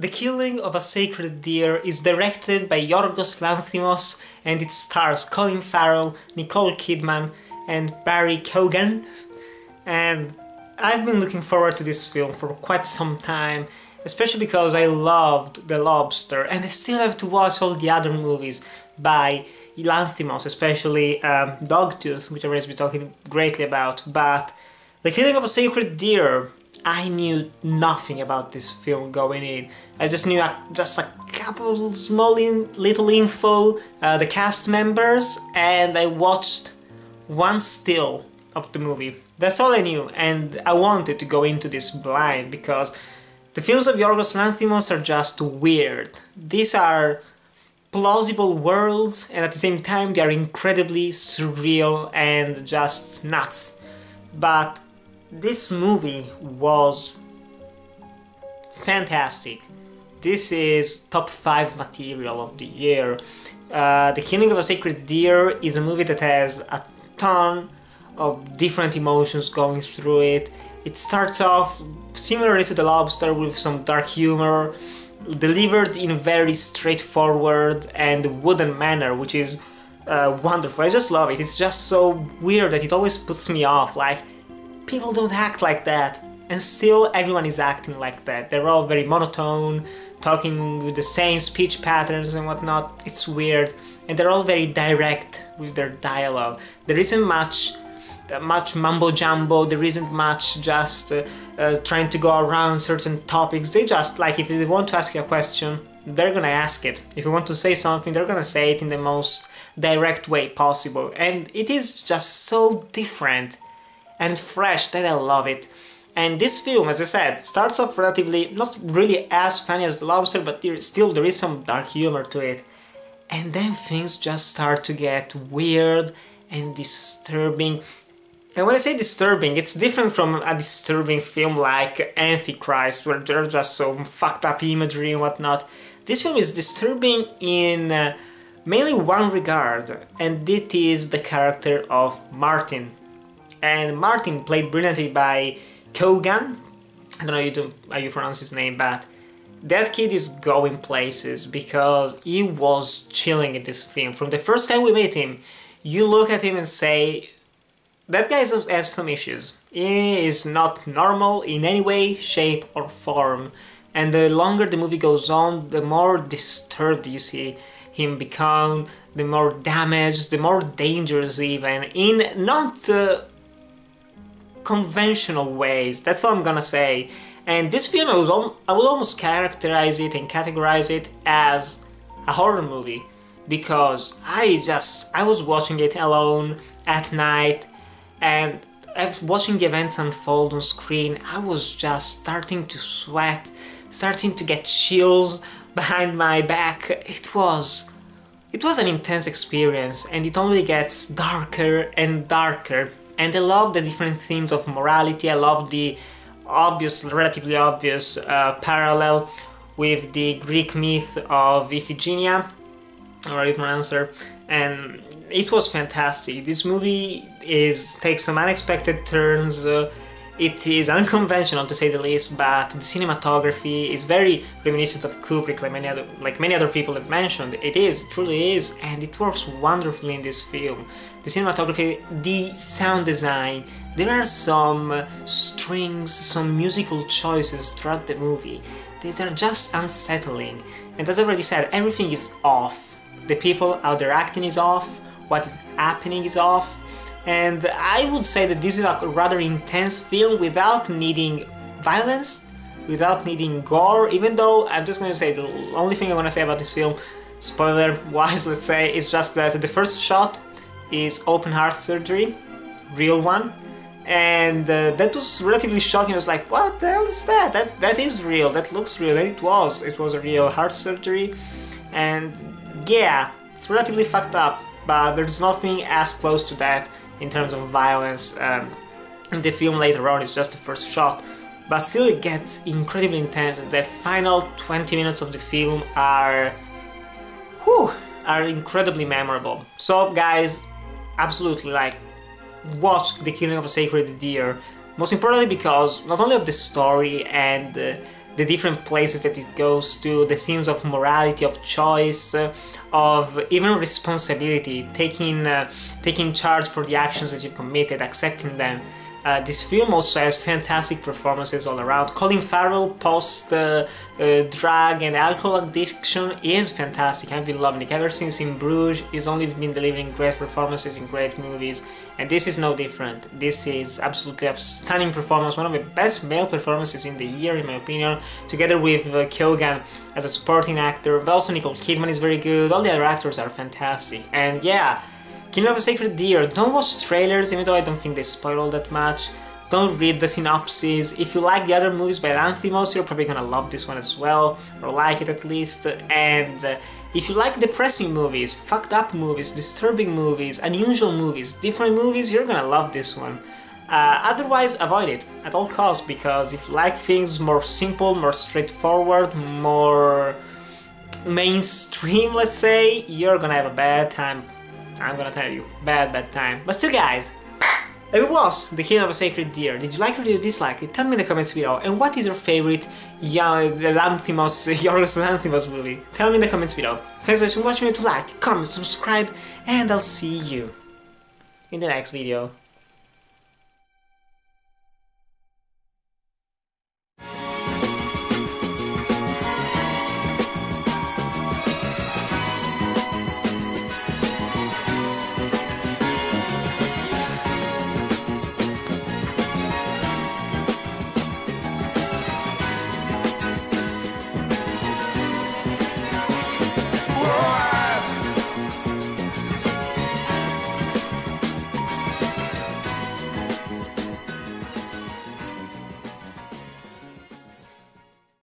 The Killing of a Sacred Deer is directed by Yorgos Lanthimos and it stars Colin Farrell, Nicole Kidman and Barry Keoghan. And I've been looking forward to this film for quite some time, especially because I loved The Lobster and I still have to watch all the other movies by Lanthimos, especially Dogtooth, which I will be talking greatly about. But The Killing of a Sacred Deer, I knew nothing about this film going in. I just knew just a couple small little info, the cast members, and I watched one still of the movie. That's all I knew, and I wanted to go into this blind because the films of Yorgos Lanthimos are just weird. These are plausible worlds, and at the same time they are incredibly surreal and just nuts. But this movie was fantastic. This is top 5 material of the year. The Killing of a Sacred Deer is a movie that has a ton of different emotions going through it. It starts off similarly to The Lobster with some dark humor, delivered in a very straightforward and wooden manner, which is wonderful. I just love it. It's just so weird that it always puts me off. Like, people don't act like that, and still everyone is acting like that. They're all very monotone, talking with the same speech patterns and whatnot. It's weird, and they're all very direct with their dialogue. There isn't much mumbo jumbo. There isn't much just trying to go around certain topics. They just, like, if they want to ask you a question, they're gonna ask it. If you want to say something, they're gonna say it in the most direct way possible, and it is just so different and fresh that I love it. And this film, as I said, starts off relatively, not really as funny as The Lobster, but there is some dark humor to it. And then things just start to get weird and disturbing. And when I say disturbing, it's different from a disturbing film like Antichrist, where there's just some fucked up imagery and whatnot. This film is disturbing in mainly one regard, and it is the character of Martin. And Martin, played brilliantly by Keoghan. I don't know how you pronounce his name, but that kid is going places because he was chilling in this film. From the first time we meet him, you look at him and say, that guy has some issues. He is not normal in any way, shape or form. And the longer the movie goes on, the more disturbed you see him become, the more damaged, the more dangerous even, in not conventional ways. That's all I'm gonna say. And this film, I would almost characterize it and categorize it as a horror movie, because I was watching it alone at night, and watching the events unfold on screen, I was just starting to sweat, starting to get chills behind my back. It was an intense experience, and it only gets darker and darker. And I love the different themes of morality. I love the relatively obvious parallel with the Greek myth of Iphigenia, or how you pronounce her, and it was fantastic. This movie takes some unexpected turns. It is unconventional to say the least, but the cinematography is very reminiscent of Kubrick, like many other people have mentioned. It truly is, and it works wonderfully in this film. The cinematography, the sound design, there are some strings, some musical choices throughout the movie that are just unsettling. And as I already said, everything is off. The people, how they're acting is off, what is happening is off. And I would say that this is a rather intense film without needing violence, without needing gore, even though I'm just going to say the only thing I want to say about this film, spoiler-wise, let's say, is just that the first shot is open heart surgery, real one, and that was relatively shocking. I was like, what the hell is that? That is real, that looks real, and it was a real heart surgery, and yeah, it's relatively fucked up, but there's nothing as close to that in terms of violence. In the film later on, it's just the first shot, but still it gets incredibly intense. The final 20 minutes of the film are incredibly memorable. So guys, absolutely, like, watch The Killing of a Sacred Deer. Most importantly because not only of the story and the the different places that it goes to, the themes of morality, of choice, of even responsibility, taking charge for the actions that you've committed, accepting them. This film also has fantastic performances all around. Colin Farrell, post drug and alcohol addiction, is fantastic. I've been loving it ever since In Bruges. He's only been delivering great performances in great movies, and this is no different. This is absolutely a stunning performance, one of the best male performances in the year in my opinion, together with Keoghan as a supporting actor, but also Nicole Kidman is very good. All the other actors are fantastic, and yeah, Kingdom of a Sacred Deer, don't watch trailers, even though I don't think they spoil all that much. Don't read the synopsis. If you like the other movies by Lanthimos, you're probably gonna love this one as well, or like it at least. And if you like depressing movies, fucked up movies, disturbing movies, unusual movies, different movies, you're gonna love this one. Otherwise, avoid it at all costs, because if you like things more simple, more straightforward, more mainstream, let's say, you're gonna have a bad time. I'm gonna tell you, bad time. But still, guys, it was The Kingdom of a Sacred Deer. Did you like it or did you dislike it? Tell me in the comments below. And what is your favorite Yorgos Lanthimos movie? Tell me in the comments below. Thanks guys for watching. To like, comment, subscribe, and I'll see you in the next video.